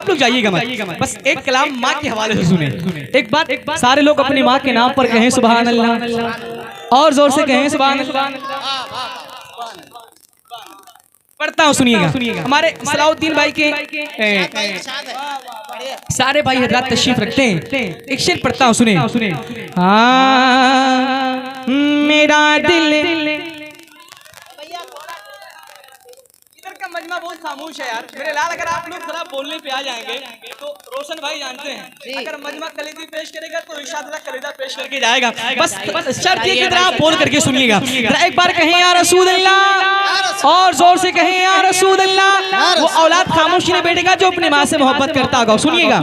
आप लोग जाइएगा मत, बस एक कलाम माँ के हवाले से सुने। एक बात सारे लोग अपनी माँ के नाम पर कहें सुभान अल्लाह, और जोर से कहें सुभान अल्लाह। पढ़ता हूँ सुनिएगा। हमारे सलाउद्दीन भाई के सारे भाई हजरात तशरीफ रखते हैं। एक शेर पढ़ता हूँ सुने। हाँ मेरा दिल, का मजमा बहुत खामोश है यार मेरे लाल। अगर आप लोग थोड़ा बोलने पे आ जाएंगे तो रोशन भाई जानते हैं, अगर मजमा कलीदी पेश करेगा तो इरशाद कलीदा पेश करके जाएगा। बस शर्त ये कि आप बोल करके सुनिएगा। एक बार कहें या रसूल अल्लाह, और जोर से कहें या रसूल अल्लाह। वो औलाद खामोशी नहीं बैठेगा जो अपनी माँ से मोहब्बत करता होगा। सुनिएगा।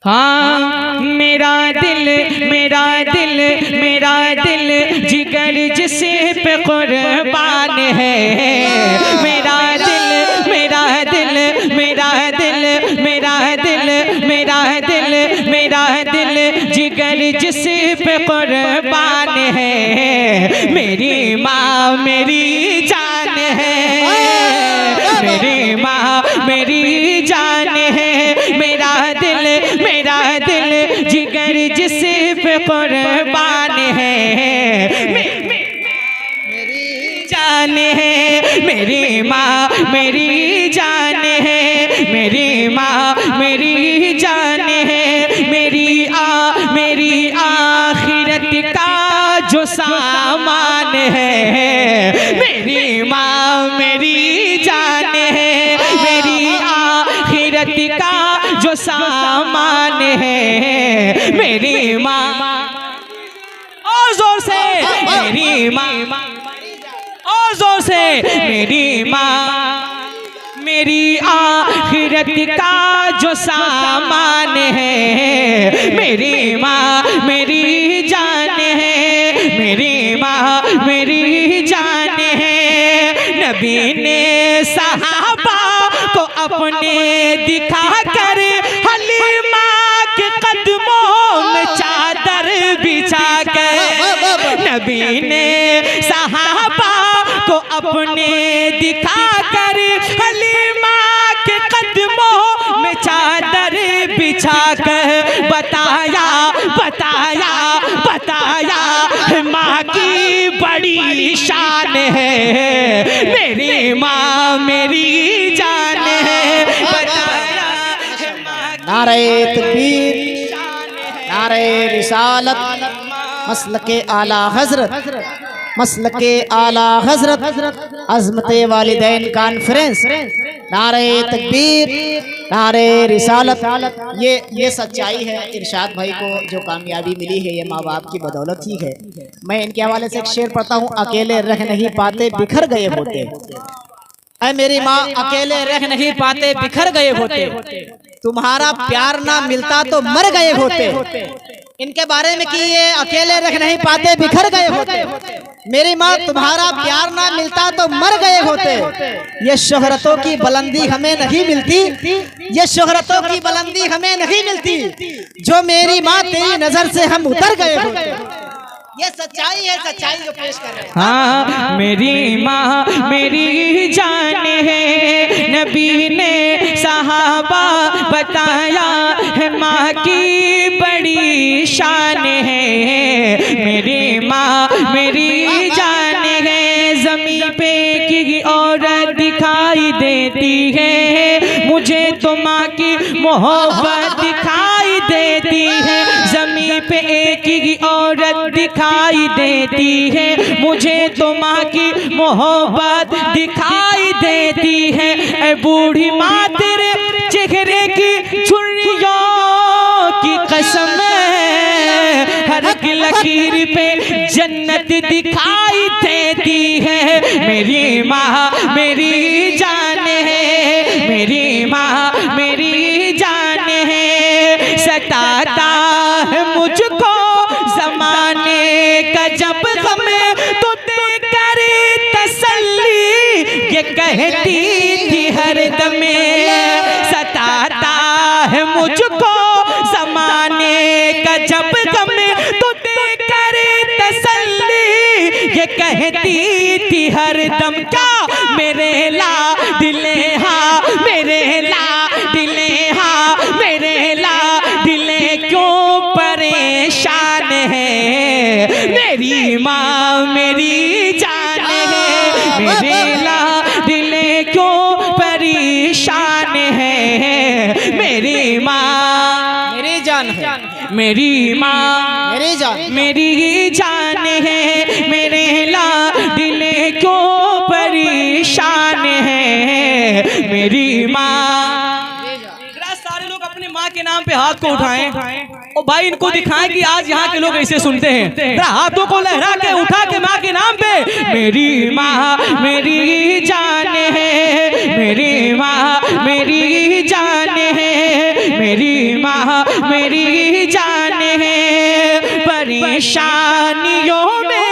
हाँ मेरा दिल, मेरा दिल, मेरा दिल जिगर जिसे पे कुर्बान है। मेरा दिल, मेरा दिल, मेरा दिल, मेरा दिल, मेरा दिल, मेरा दिल जिगर जिसे पे कुर्बान है। मेरी माँ मेरी जान है, मेरी माँ मेरी जान है। मेरा दिल, मेरा दिल जिगर जिसे पे कुर्बान है। मेरी जान है, मेरी माँ मेरी जान है। मेरी माँ मेरी जान है। मेरी आखिरत का जो सामान है। मेरी माँ मेरी जान है। मेरी आखिरत का जो सामान है। मेरी माँ, और जोर से मेरी माँ, और जोर से मेरी माँ मेरी आखिरत का जो सामान है। मेरी माँ मेरी जान है। मेरी माँ मेरी जान है। नबी ने सहाबा को अपने दिखा कर हलीमा के कदमों में चादर बिछा कर। नबी ने सहाबा को अपने दिखा कर हलीमा के कदमों में चादर बिछा कर बताया बताया बताया माँ की बड़ी शान है। मेरी माँ मेरी जान है। बताया नारे तकबीर, नारे रिसालत, मसलके आला हजरत, मसलके आला हजरत, अज़मते वालिदैन कॉन्फ्रेंस। नारे तकबीर, नारे रिसालत। ये सच्चाई है। इरशाद भाई को जो कामयाबी मिली है ये माँ बाप की बदौलत ही है। मैं इनके हवाले से एक शेर पढ़ता हूँ। अकेले रह नहीं पाते बिखर गए होते। ऐ मेरी माँ अकेले रह नहीं पाते बिखर गए होते। तुम्हारा प्यार ना मिलता तो मर गए होते। इनके बारे में कि ये अकेले रह नहीं पाते बिखर गए होते। मेरी माँ तुम्हारा प्यार ना मिलता तो मर गए होते। ये शोहरतों की बुलंदी हमें नहीं मिलती, ये शोहरतों की बुलंदी हमें नहीं मिलती जो मेरी माँ तेरी नजर से हम उतर गए होते। ये सच्चाई है, सच्चाई जो पेश कर रहे हैं। हाँ मेरी माँ मेरी जान है। नबी ने सहाबा बताया है माँ की बड़ी शान है। मेरी माँ मेरी जान है। ज़मीन पे की औरत दिखाई देती है, मुझे तो माँ की मोहब्बत दिखाई देती है। ज़मीन पे एक ही औरत दिखाई देती है, मुझे तो माँ की मोहब्बत दिखाई देती है। ऐ बूढ़ी माँ तेरे चेहरे की झुर्रियों की कसम, हर लकीर पे जन्नत दिखाई देती है। मेरी माँ मेरी जान है। मेरी माँ मेरी जान है। सताता है मुझको ज़माने का जब गम, तो देकर तसल्ली ये कहती थी हर दम। सताता है मुझको ज़माने का जब गम, तो देकर तसल्ली ये कहती थी हर दम। क्या मेरे ला दिले, हाँ मेरे ला दिले मेरे लाडले क्यों परेशान है। मेरी माँ मेरी जान है, मेरी माँ मेरी जान, मेरी जान है। मेरे लाडले क्यों परेशान है। मेरी माँ। सारे लोग अपनी माँ के नाम पे हाथ को उठाएं और भाई इनको दिखाएं कि आज यहाँ के लोग ऐसे सुनते हैं। हाथों को लहरा के उठा के माँ के नाम पे। मेरी माँ मेरी जान है। मेरी माँ मेरी जान है। मेरी माँ मेरी जान है। परेशानियों में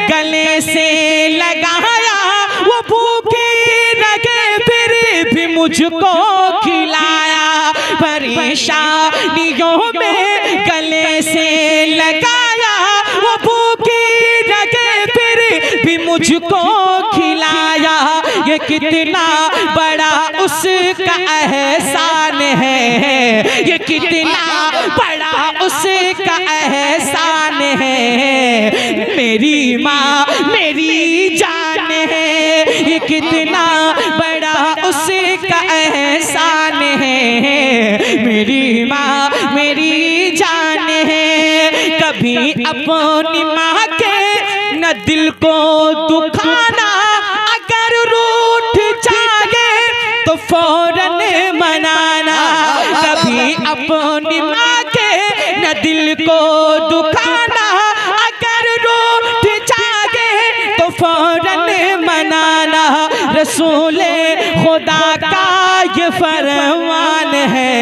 गले से लगाया वो भूखे रखे फिर भी मुझको खिलाया। परेशानियों में गले से लगाया वो भूखे रखे फिर भी मुझको खिलाया। ये कितना बड़ा उसका एहसान है। ये कितना बड़ा उसका एहसान है। मेरी माँ मेरी जान है। ये कितना बड़ा उसका एहसान है। मेरी माँ मेरी जान है। कभी अपनी माँ के न दिल को दुखाना। अगर रूठ जाए तो फौरन मनाना। कभी अपनी माँ के न दिल को दुखाना। अगर रूठ जाए तो फौरन मनाना। रसूले खुदा का ये फरमान है।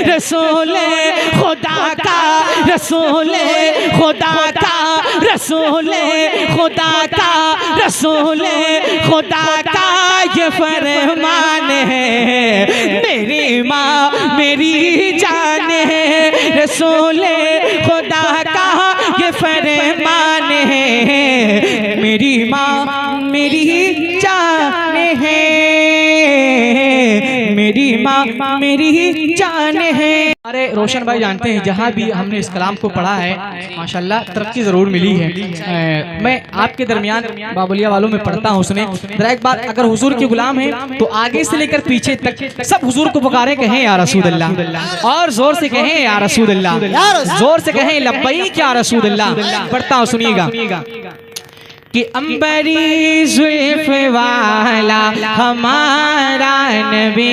रसूले खुदा का, रसूले खुदा का, रसूले खुदा का, रसूले खुदा का ये फरमान है। मेरी माँ मेरी जान है। रसूले खुदा का ये फरमान है। मेरी माँ मेरी जान है। मेरी माँ मेरी जान है। अरे रोशन भाई जानते हैं जहाँ भी हमने इस कलाम को पढ़ा है माशाल्लाह तरक्की ज़रूर मिली है। मैं आपके दरमियान बाबुलिया वालों में पढ़ता हूँ उसने जरा एक बात। अगर हुजूर के गुलाम है तो आगे से लेकर पीछे तक सब हुजूर को पुकारे कहें या रसूल अल्लाह। और जोर से कहें या रसूल अल्लाह। जोर से कहें लब्बैक या रसूल अल्लाह। पढ़ता हूँ सुनिएगा कि अंबरी जुल्फ वाला हमारा नबी।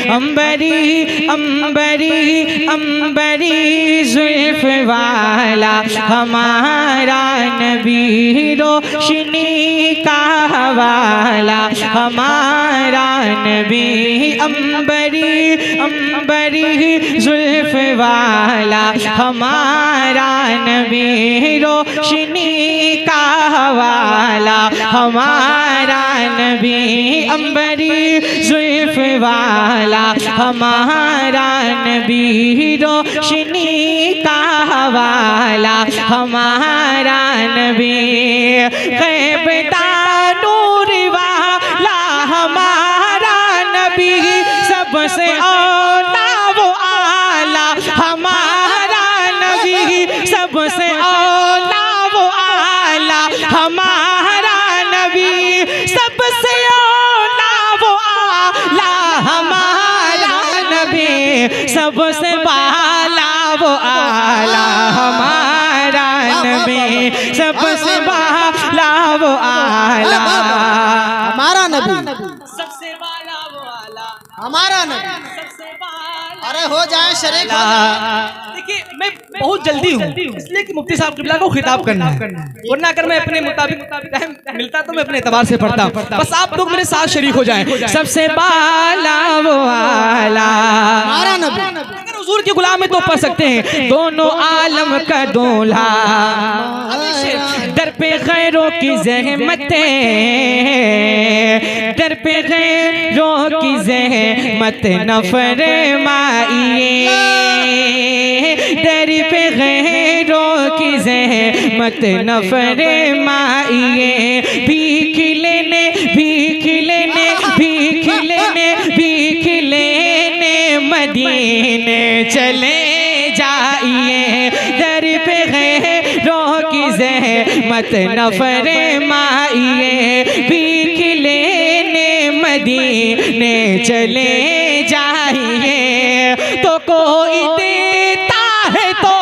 अंबरी अंबरी अंबरी जुल्फ वाला हमारा नबी। रोशनी का हवाला हमारा नबी। अंबरी अंबरी जुल्फ वाला हमारा नबी। रोशनी का हवाला हमारा नबी। अंबरी जुल्फ वाला हमारा नबी। रोशनी का हवाला हमारा नबी। गैब नूर वाला हमारा नबी। सबसे औला वो आला हमारा नबी। सबसे औला वो आला हमारा नबी। सबसे औला वो आला हमारा नबी। सबसे बाला वो आला हमारा नबी। सबसे बाला वो आला हमारा नबी। सबसे बाला वो आला हमारा नबी। सबसे बाला। अरे हो जाए शरीक। देखिए मैं बहुत जल्दी हूँ इसलिए कि मुफ्ती साहब किबला को खिताब करना है। वरना अगर मैं अपने मुताबिक टाइम मिलता तो मैं अपने एतबार से पढ़ता। बस आप लोग मेरे साथ शरीक हो जाएं। सबसे बाला वो आला हमारा नबी। अगर हुजूर के गुलाम में तो पढ़ सकते हैं। दोनों आलम का दूल्हा दर पे खैरों की ज़हमतें। दर पे खैरों की ज़हमत न फरमाइए। दर पे खैरों की ज़हमत न फरमाइए। भीख लेने भीख लेने भीख लेने भीख लेने मदीने चले जाइए। दर पे खैरों की ज़हमत न फरमाइए, भीख लेने मदीने चले जाइए। तो कोई देता है तो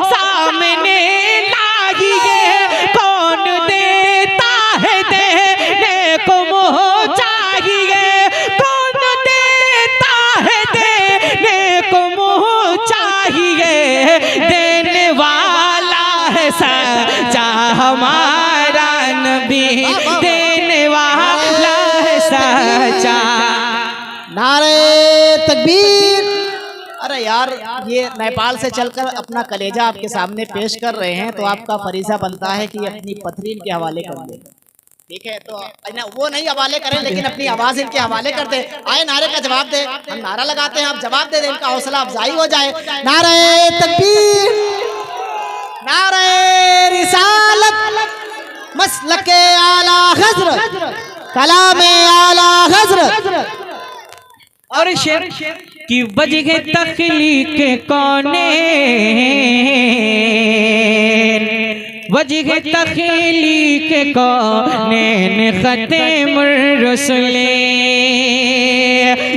सामने लाइए, कौन देता है देने को मुँह चाहिए, कौन देता है देने को मुँह चाहिए। देने वाला है सच्चा हमारा नबी, देने वाला है सच्चा। नारे तकबीर। अरे यार, ये नेपाल से चलकर अपना कलेजा आपके सामने पेश कर रहे हैं, तो आपका फरीजा बनता है कि अपनी पथरी इनके हवाले कर दे। ठीक है, तो वो नहीं हवाले करें, लेकिन अपनी आवाज इनके हवाले कर दे। आए नारे का जवाब दे, हम नारा लगाते हैं, आप जवाब दे दें, इनका हौसला अफजाई हो जाए। नारे तकबीर, नारे रिसालत, मसलके आला हज़रत, कलामे आला हज़रत। और शेर की वजह तख्लीक कौने, वजह तख्लीक कौने ख़त्मुर रसूले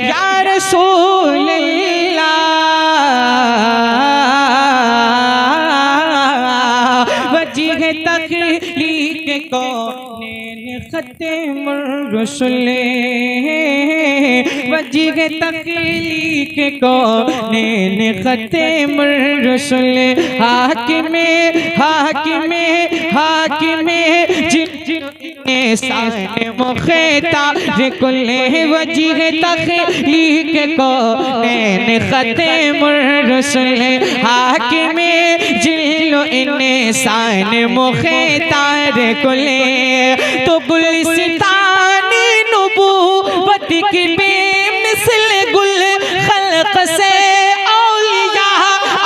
या रसूल अल्लाह, वजह तख्लीक कौने ख़त्मुर रसूले, वजह तख्लीक कौने ख़त्मुर रसूले। हाकिमे हाकिमे हाकिमे जिन्ने साने मुख़्ता कुल्ले, वजह तख्लीक कौने ख़त्मुर रसूले। हाकिमे जिल्लो इन्ने साने मुख़्ता कुल्ले, तो गुलिस्तानी नबूवत की बेमिसल गुल खल्क़ से औलिया,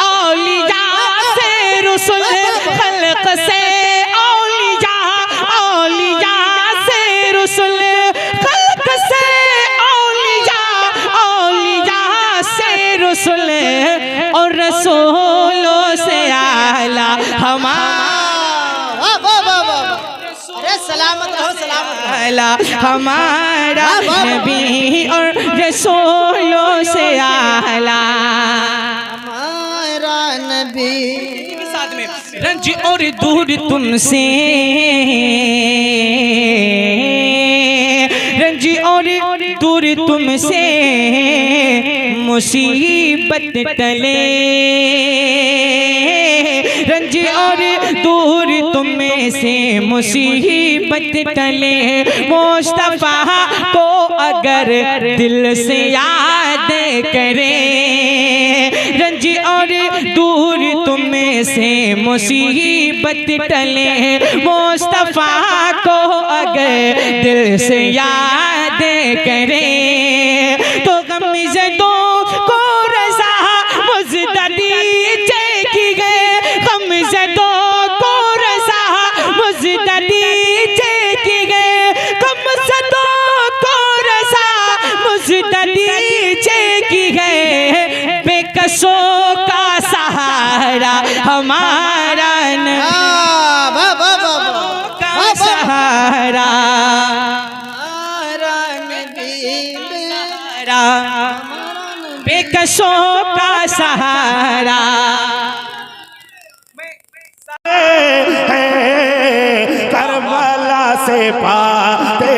औलिया से रसूल, खल्क़ से औलिया, औलिया से रसूल, खल्क़ से औलिया, औलिया से रसूल, और रसूलों से आला हमारा। सलामत रहो, सलामत रहो। हमारा नबी और रसूलों से आला हमारा नबी। साथ में रंज और दूर तुमसे, रंज और दूर तुमसे मुसीबत टले, रंज और दूर तुम से मुसीबत टले। मुस्तफा को अगर दिल से याद करे, रंज और दूर तुम से मुसीबत टले। मुस्तफा को अगर दिल से याद करे, तो गमज़दों को रज़ा मुज़दा दीजिए गए, गमज़दों को रज़ा मुज़दा दीजिए गए, गमज़दों को रज़ा मुज़दा दीजिए गए। बेकसों का सहारा हमारा का सहारा, बेकसों का सहारा। करबला से पाते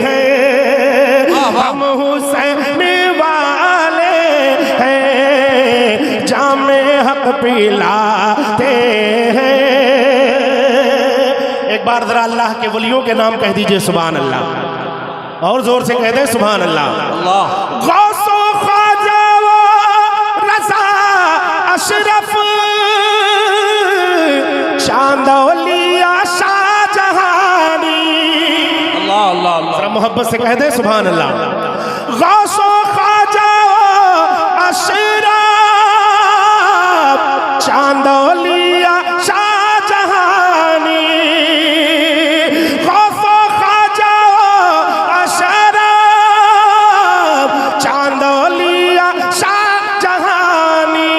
हैं हम हुसैन वाले हैं, जामे हक पिलाते हैं। एक बार जरा अल्लाह के वलियों के नाम कह दीजिए सुभान अल्लाह, और जोर से कह दे सुभान अल्लाह। गौसो ख्वाजा रज़ा अशरफ चांदौलिया शाहजहानी, अल्लाह अल्लाह अल्लाह, जरा मोहब्बत से कह दे सुभान अल्लाह। गौसो ख्वाजा अशरफ चांदौलिया शाहजहानी, गौसो ख्वाजा अशरफ चांदौलिया शाहजहानी,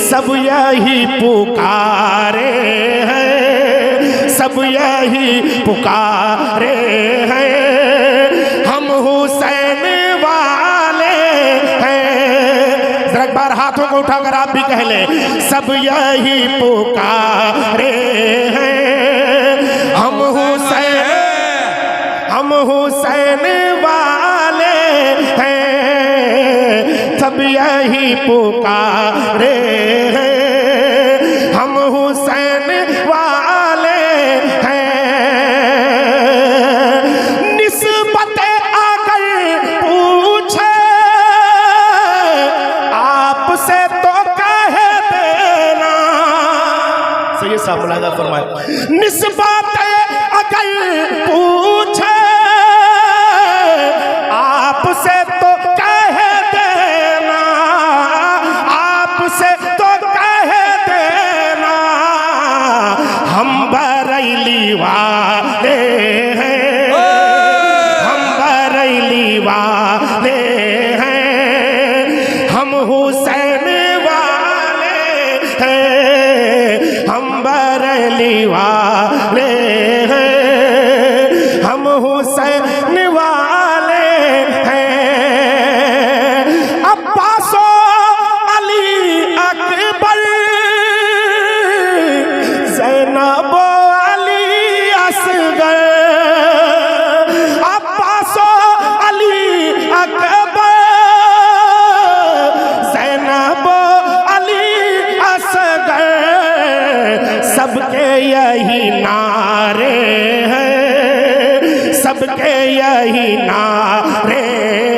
सब यही पुकारे हैं यही पुकारे हैं, हम हुसैन वाले हैं। जरा एक बार हाथों को उठाकर आप भी कह ले, सब यही पुकारे हैं, हम हुसैन वाले हैं, सब यही पुकारे हैं, हम हुसैन वाले हैं। निस्बत अगर पूछे आपसे तो कह देना, सही साहब मुलाजा फरमाए, निस्बत अगर पूछे आपसे तो कह देना, आपसे तो कह देना, हम बरेली वाले हैं, हम बरेली वाले हैं, हम हुसैन वाले हैं, हम बरेली वाले हैं, हम हुसैन वाले हैं। अब्बासो अली अकबर, ज़ैनबो अली असगर, अब्बासो अली अकबर, ज़ैनबो अली असगर, सबके यही नारे हैं, सबके यही नारे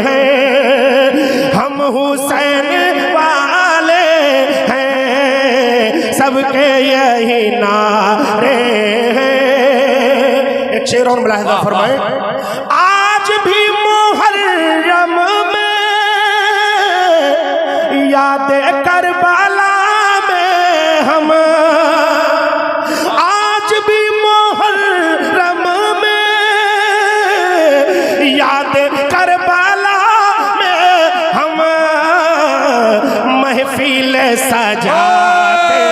हैं, हम हुसैन वाले हैं, सबके यही नारे हैं। एक शेर और मुलाहिजा फरमाए, आज भी मुहर्रम में याद करबला में हम, आज भी मुहर्रम में याद करबला में हम महफिल सजाते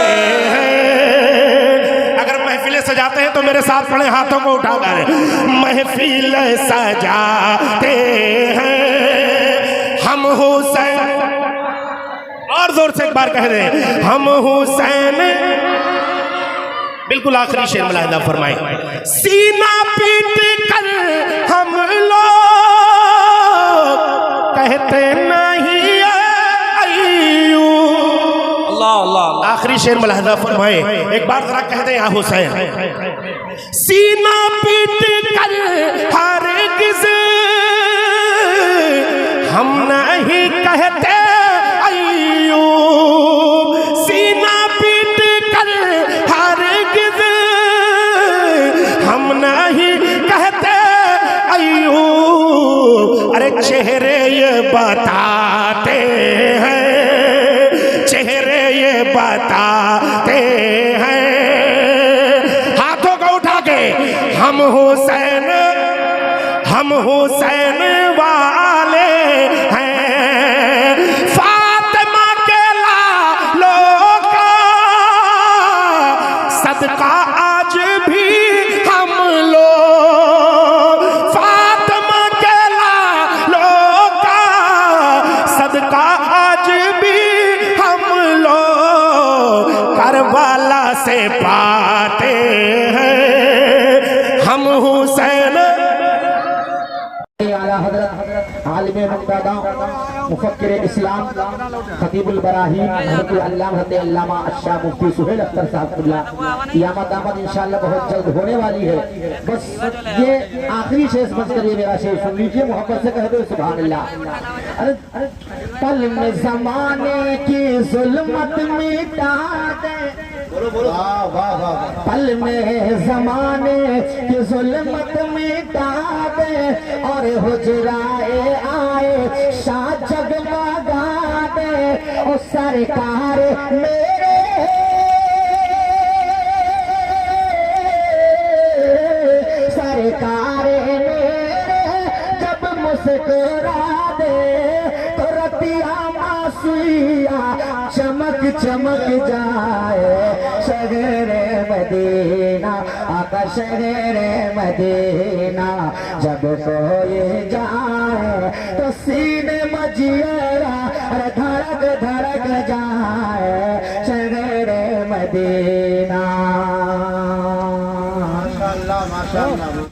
हैं। अगर महफिल सजाते हैं तो मेरे साथ पड़े हाथों को उठाकर, महफिल सजाते हैं, हम हुसैन, और जोर से एक बार कह दें, हम हुसैन। बिल्कुल आखिरी शेर मुलाहिजा फरमाए, सीना पीट कर हम लोग कहते नहीं अय्यूब, अल्लाह अल्लाह। आखिरी शेर मुलाहिजा फरमाए, एक बार जरा कह दे या हुसैन, सीना पीट कर हरगिज़ हम नहीं कहते अय्यूब, सीना पीट कर हरगिज़ हम नहीं कहते अय्यूब। अरे चेहरे ये बताते हैं, चेहरे ये बताते हैं, हाथों को उठा के, हम हुसैन, हम हुसैन वाले हैं, फातिमा के लालों का सदका आज भी हम लोग, फातिमा के लालों का सदका आज भी हम लोग करबला से पाते हैं, हम हुसैन। आलिम मुक्तादा मुफक्किर इस्लाम खतीबुल बराहीन अल्लामा अशा मुफ्ती सुहेल अख्तर साहब, क़यामत आमद इंशाअल्लाह बहुत जल्द होने वाली है। बस ये आखिरी शेर समझ कर ये मेरा शेर सुन लीजिए, मोहब्बत से कह दो सुभान अल्लाह। अरे पल में ज़माने की ज़ुल्मत मिटा दे, वाह वाह वाह, पल में ज़माने की ज़ुल्मत मिटा दे और हुजराए आए शाह जगमगा दे, ओ सरकार मेरे सरकार मेरे जब मुस्कुरा दे तो रतिया मासूया चमक चमक जाए, शगरे मदीना, आका शहर मदीना। जब कोई जाए तो सीने मजियरा धड़क धड़क जाए, शहर मदीना। माशाअल्लाह माशाअल्लाह।